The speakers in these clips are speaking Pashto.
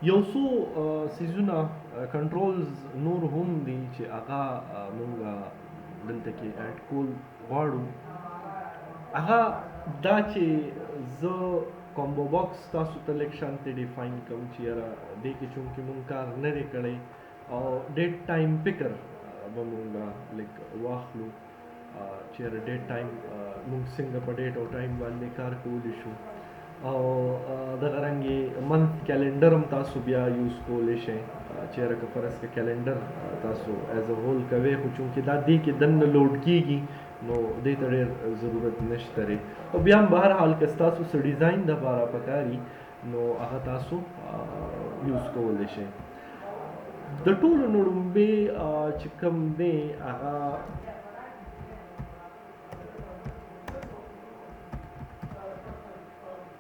یو څو سیزونه کنټرولز نور هم دي چې هغه مونږ دلته کې اډ کول غواړو. هغه دا چې زه کامبو باکس تاسو ته لږ شانتې ډیفاین کوم چې یاره دې کې چونکې مونږ کار نه دی کړی او ډیټ ټایم پکر به مونږ لږ واخلو چې یاره ډیټ ټایم مونږ څنګه په ډیټ او ټایم باندې کار کولی شو او دغه رنګې منث کیلنډر هم تاسو بیا یوز کولی شئ چې یاره که فرض که کیلنډر تاسو ایز ا هول کوئ خو چونکې دا دې کې دننه لوډ کیږي نو دې ته ډېر ضرورت نشته دی او بیا هم بهرحال که ستاسو څه ډیزاین دپاره پکاري نو هغه تاسو یوز کولی شئ. د ټولو نه لومبې چې کوم دی هغه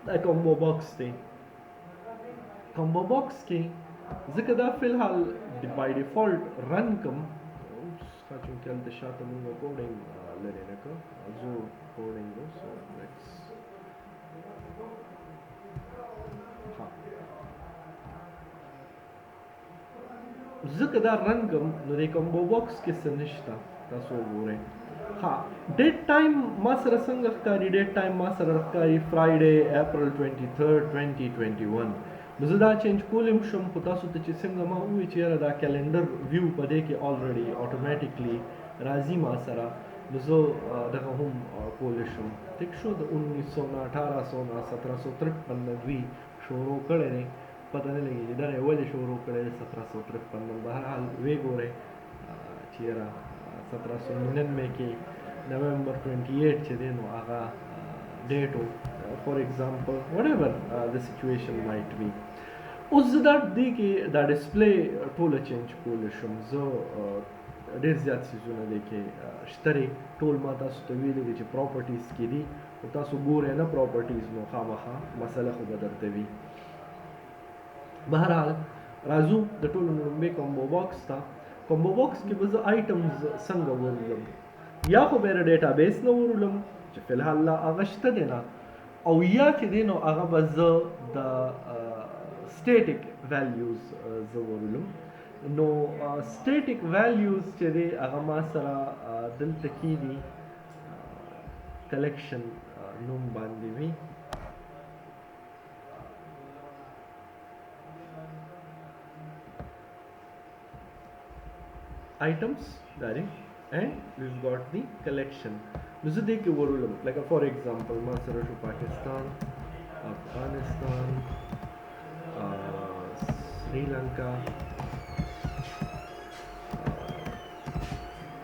دا کامبو باکس دی. کامبو باکس کې ځکه دا فی الحال بای ډیفالټ رن کوم چونکې هلته شاته مونږ کوډینګ لرې نه کړه زه کوډینګ و سو لیټس ځکه دا رن کوم نو د کامبو باکس کې څه نشته تاسو وګورئ. ها ډیټ ټایم ما سره څنګه ښکاري؟ ډیټ ټایم ما سره ښکاري فرایډے اپریل 23 2021. نو زه دا چینج کولی شم خو تاسو ته چې څنګه ما ووایي چې یاره دا کیلنډر ویو په دې کې الریډي اټومیټیکلی راځي ما سره نو زه دغه هم کولی شم. ټیک شو د 1900 دوی شروع کړی دی پته نه لګېږي دغه یې ولې شروع کړی دی 1753. بهرحال ویې ګورئ چې یاره 1799 کې نومبر 28 چې دی نو هغه ډیټ و فار ایگزامپل وټ ایور د سچویشن مایټ بي. اوس زه دا دې کې دا ډسپلی ټوله چینج کولی شم. زه ډېر زیات څیزونه دی کې شته دی ټول ما تاسو ته ویلي دي چې پراپرټیز کې دي خو تاسو ګورئ نه پراپرټیز نو خامخا مسله خو به درته وي. بهرحال راځو د ټولو نه لومړی کامبو باکس ته. کامبو باکس کې به زه آیټمز څنګه ورولم یا خو به یې ډیټابیس نه ورولم چې فی الحال لا هغه شته دی نه او یا چې دی نو هغه به زه د سټیټک ویلیوز زه ورولم. نو سټیټک ویلیوز چې دی هغه ما سره دلته کې دي کلیکشن نوم باندې وي. items darling and we've got the collection. نو زه دې کې ورولم لکه فار ایگزامپل ما سره شو پاکستان افغانستان سری لنکا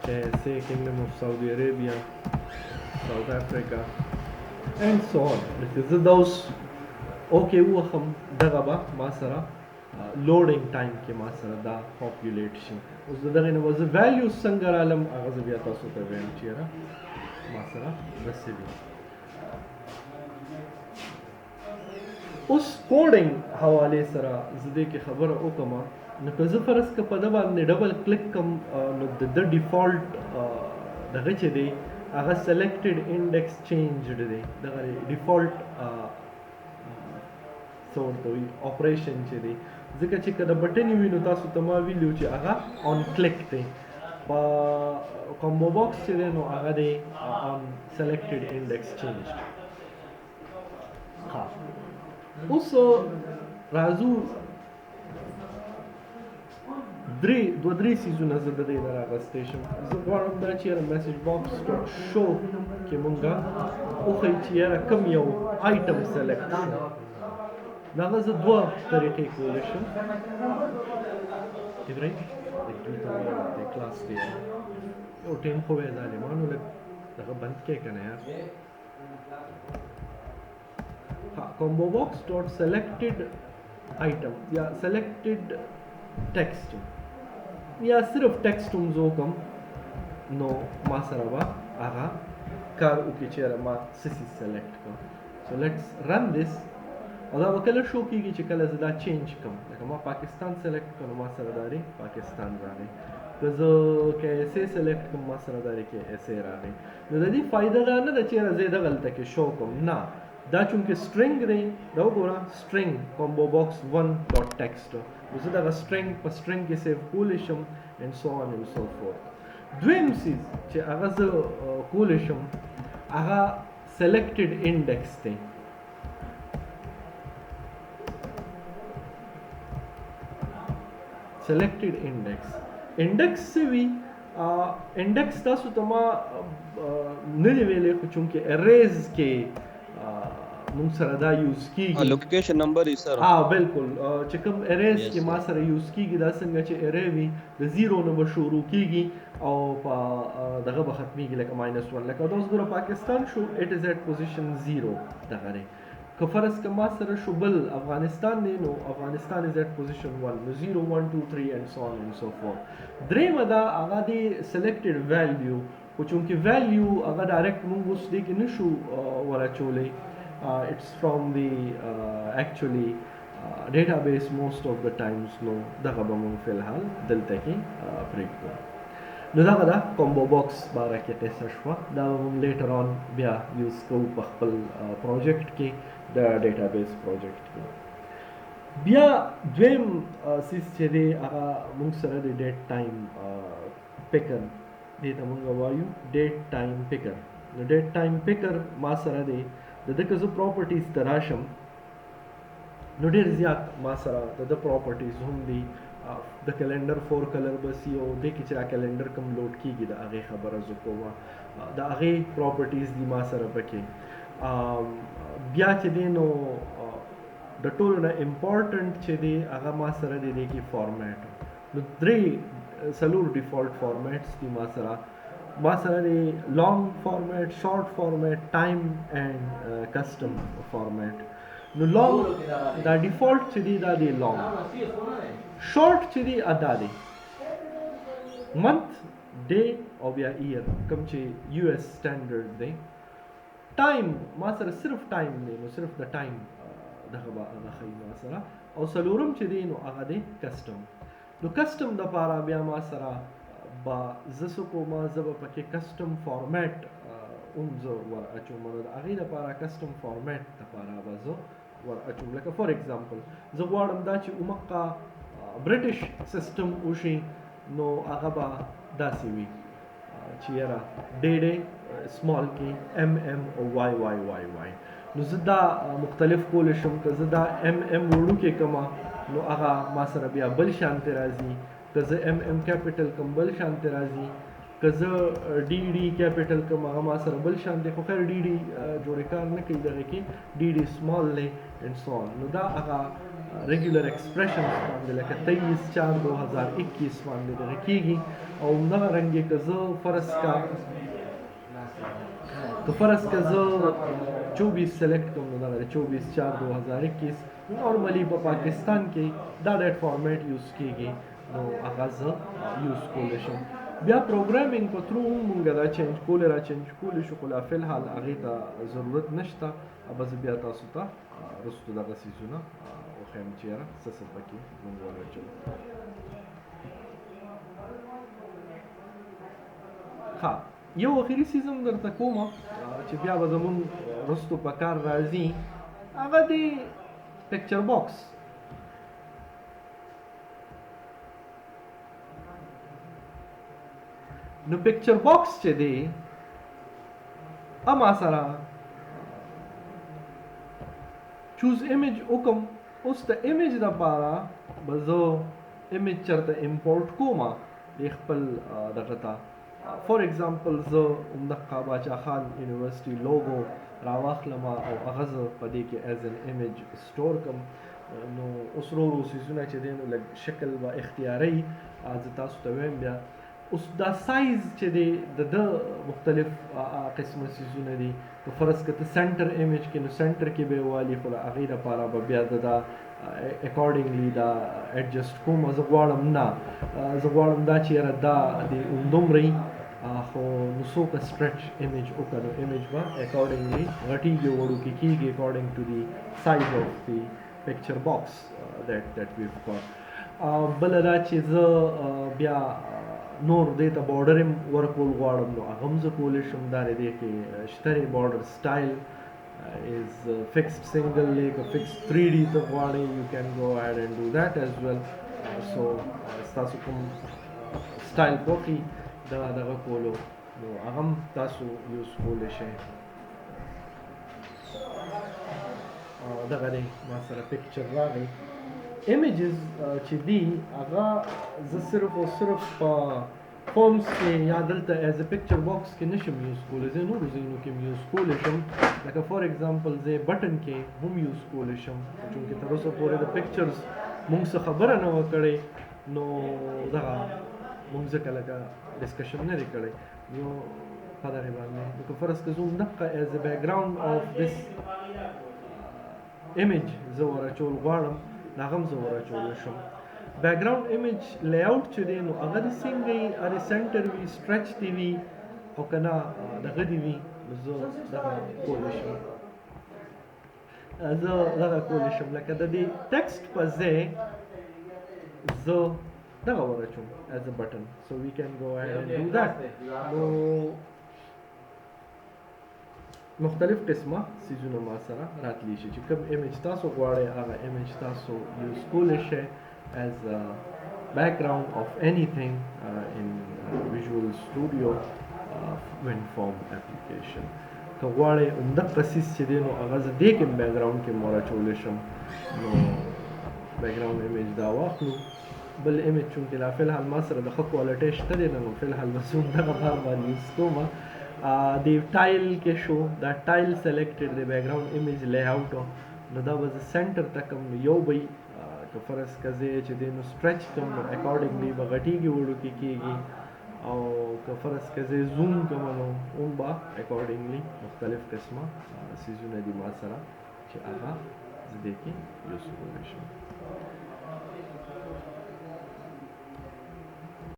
جیسے کنگڈم آف سعودی عربیہ ساؤتھ افریقہ اینڈ سو آن. زه دا اوس اوکې ووخم دغه به ما سره لوډینګ ټایم کې ما سره دا پاپولیټ شي. اوس د دغې نه به زه ویلیوز څنګه رالم هغه زه بیا تاسو ته وایم چې یاره ما سره داسې وي. اوس کوډینګ حوالې سره زه دې کې خبره وکړم نو که زه فرض که په ده باندې ډبل کلیک کړم نو د ډیفالټ دغه چې دی هغه سلیکټډ انډیکس چینجډ دی دغه ډیفالټ څه ورته وایي اپریشن چې دی ځکه چې که د بټن وي نو تاسو ته ما ویلي چې هغه آن کلیک دی. په کامبو باکس چې دی نو هغه دی آن سلیکټډ انډیکس چینجډ. ها اوس راځو دوه درې څیزونه زه د دې نه راغستی شم. زه غواړم دا چې یاره میسج باکس شو کې مونږه وښیي چې یاره کوم یو آیټم سلیکټ شو. دا هغه زه دوه طریقې کولی شم. ابراهیم دوی ته د کلاس دی یو ټیم خو به یې ظالمانو لږ دغه بند کړئ که نه یار. ها کامبو باکس ډاټ سلیکټډ آیټم یا سلیکټډ ټیکسټ یا صرف ټیکسټ هم زه وکړم نو ما سره به هغه کار وکړي چې یاره ما څه څیز سلیکټ کړم. سو لیټس رن دس او دا به کله شو کېږي چې کله زه دا چینج کړم لکه ما پاکستان سلیکټ کړم ما سره دا دی پاکستان راغی. که زه که ایسې سلیکټ کړم ما سره دا دی کې ایسې راغی. نو د دې فایده دا نه ده چې یاره زه یې دغلته کې شو کړم نه دا چونکه string دی دا وګوره string combo box 1.text زه دغه string په string کې سیو کولی شم and so on and so forth. دویم سیز چې هغه زه کولی شم هغه selected index دی. selected index څه وي؟ index تاسو ته ما نه دی ویلی خو چونکې arrays کې مونږ سره دا یوز کیږي لوکیشن نمبر یې سره بالکل چې کوم arrays کې ما سره یوز کیږي دا څنګه چې array وي د 0 نه به شروع کیږي او په دغه به ختمیږي لکه -1 لکه دا اوس ګوره پاکستان شو it is at position 0 دغه دی که فرض که ما سره شو بل افغانستان دی نو افغانستان is at position 1 نو 0 1 2 3 and so on and so forth. درېیمه دا هغه دی selected value خو چونکې value هغه ډایرکټ مونږ اوس دې کې نشو وراچولی it's from the actually database most of the times نو دغه به مونږ فی الحال دلته کې پرېږدو. نو دغه دا کومبو باکس باره کې قصه شوه دا به مونږ لیټر آن بیا یوز کوو په خپل پروجیکټ کې د ډیټابیس پروجیکټ کې. بیا دویم سیز چې دی هغه مونږ سره د ډیټ ټایم پیکر دې ته مونږ وایو ډیټ ټایم پیکر. نو ډیټ ټایم پیکر ما سره دی د ده که زه پراپرټیز ته راشم نو ډېر زیات ما سره د ده پراپرټیز هم دي. د کلندر 4 کلر بسی او دې کې چې دا کلندر کوم لوډ کیږي د هغې خبره زه کوم د هغې پراپرټیز دي ما سره پکې. بیا چې دی نو د ټولو نه امپورټنټ چې دی هغه ما سره دی دې کې فارمیټ نو څلور ډیفالټ فارمیټس دي ما سره دی لانګ فارمیټ شارټ فارمیټ ټایم اینډ کسټم فارمیټ. نو لانګ دا ډیفالټ چې دی دا دی لانګ شارټ چې دی ادا دی منث ډے او بیا ایر کوم چې یو ایس سټانډرډ دی. ټایم ما سره صرف ټایم دی نو صرف د ټایم دغه به هغه ښیي ما سره او څلورم چې دی نو هغه دی کسټم. نو کسټم دپاره بیا ما سره به زه څه کوم زه به پکې کسټم فارمیټ هم زه ور اچوم نو د هغې دپاره کسټم فارمیټ دپاره به زه ور اچوم. لکه فار ایگزامپل زه غواړم دا چې اومقه برټش سیسټم وشي نو هغه به داسې وي چې یاره ډې سمال کې MM او YYYY. نو زه دا مختلف کولی شم که زه دا MM وړوکې کړمه نو هغه ما سره بیا بل شانتې راځي که زه MM کیپټل کم بل شانتې راځي که زه DD کیپټل کم هغه ما سره بل شانتې خو خیر DD جوړې کار نه کوي دغه کې DD سمال دی اینڈ سو آن. نو دا هغه ریګولر ایکسپریشنز باندې لکه 23/4/2021 باندې دغه کېږي او همدغه رنګې که زه فرض که زه 24 سلیکټ کوم نو دغه 24/4/2021 نارملی په پاکستان کې دا ډیټ فارمیټ یوز کېږي نو هغه زه یوز کولی شم. بیا پروګرامینګ په تھرو هم مونږ دا چینج کولی را چینج کولی شو خو لا فی الحال هغې ته ضرورت نشته. به زه بیا تاسو ته رستو دغه څیزونه وښیم چې یاره څه څه پکې مونږ وراچوو. ښه یو اخري څیز هم درته کومه چې بیا به زمونږ رستو په کار راځي هغه دی پکچر باکس. نو پکچر باکس چې دی ما سره چوز ایمیج وکم اوس د ایمیج دپاره به زه ایمیج چېرته امپورټ کوم د خپل دغه ته فار ایگزامپل زه همدغه باچا خان یونیورسټي لوګو راواخلم او هغه زه په دې کې ایز ان ایمیج سټور کړم. نو اوس ورو ورو څیزونه چې دی نو لږ شکل به اختیاري زه تاسو ته وایم. بیا اوس دا سایز چې دی د ده مختلف قسمه څیزونه دي که فرض که ته سینټر ایمیج کې نو سینټر کې به یې والي خو د هغې دپاره به بیا د دا اکارډنګلی دا ایډجسټ کوم. زه غواړم نه زه غواړم دا چې یاره دا د همدومره خو نو څوک سټرچ ایمیج وکړه نو ایمیج به اکارډنګلی غټېږي وړوکې کېږي اکارډنګ ټو دی سایز آف دی پکچر باکس دیٹ ویو ګاټ. بله دا چې زه بیا نور دې ته بارډر هم ورکول غواړم نو هغه هم زه کولی شم دا دې کې شته دی بارډر سټایل is fixed single leg or fixed 3D ته غواړئ you can go ahead and do that as well. So ستاسو کوم سټایل خوښي دغه کولو نو هغه هم تاسو یوز کولی شئ. دغه دی ما سره پکچر راغی. ایمیجز چې دي هغه زه صرف او صرف په فارمز کې یا دلته ایز ا پکچر باکس کې نشم یوز کولی، زه نورو ځایونو کې هم یوز کولی شم، لکه فار ایگزامپل زه بټن کې هم یوز کولی شم، چونکې تر اوسه پورې د پکچرز مونږ څه خبره نه وه کړې نو دغه مونږ ځکه لکه ډسکشن نه دی کړی نو په دغې باندې لکه فرض که زه همدقه ایز ا بیکګراؤنډ آف دس ایمیج زه ور اچول غواړم نو هغه هم زه ور اچولی شم. بیکګراؤنډ ایمیج لی آؤټ چې دی نو هغه دې څنګه وي، هغې سینټر وي، سټرچ دې وي او که نه دغه دې وي نو زه دغه کولی شم، زه دغه کولی شم لکه د دې ټکسټ په ځای زه دغه ور اچوم ایز ا بټن. سو وی کین گو اهیډ اینڈ ډو دیٹ. نو مختلف قسمه سیزونه ما سره راتلی شي چې کوم ایمیج تاسو غواړئ هغه ایمیج تاسو یوز کولی شئ as a background of anything in Visual Studio WinForm application. که غواړئ همدغه څیز چې دی نو هغه زه دې کې هم بیکګراؤنډ کې ور اچولی شم. نو بیکګراؤنډ ایمیج دا واخلو، بل ایمیج چونکې لا فی الحال ما سره د ښه کوالټۍ شته دی نه نو فی الحال به زه همدغه بار بار یوز کوم. د ټایل کې شو دا ټایل سلیکټډ دی بیکګراؤنډ ایمیج لی آؤټ نو دا به زه سینټر ته کم نو یو به که فرض که زه چې دی نو سټرچ کم نو اکارډنګلی به غټېږي وړوکې کېږي او که فرض که زه زوم کم نو هم به اکارډنګلی مختلف قسمه سیزونه دي ما سره چې هغه زه دې کې یوز کولی شم.